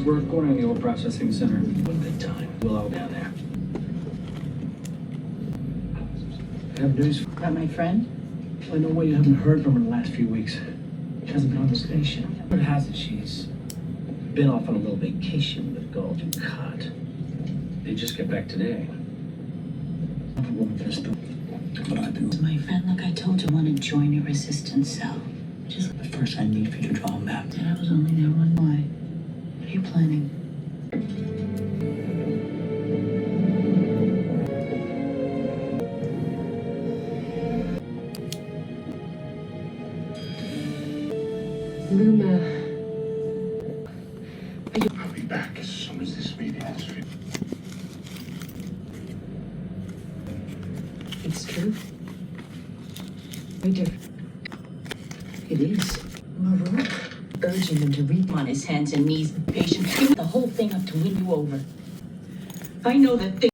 We're going to the old processing center. One good time. We'll all down there. I have news. That my friend? I know why you haven't heard from her in the last few weeks. She hasn't been on the station. What has it? She's been off on a little vacation with Gold and Cut. They just get back today. I'm a woman for still. But I do. My friend, like I told you, I want to join your resistance cell. But first, I need for you to draw a map. Said I was only there one night. What are you planning? Luma. I'll be back as soon as this meeting is finished. It's true. Very different. It is. Maroon, urging him to reap on his hands and knees, patient, give the whole thing up to win you over. I know that thing.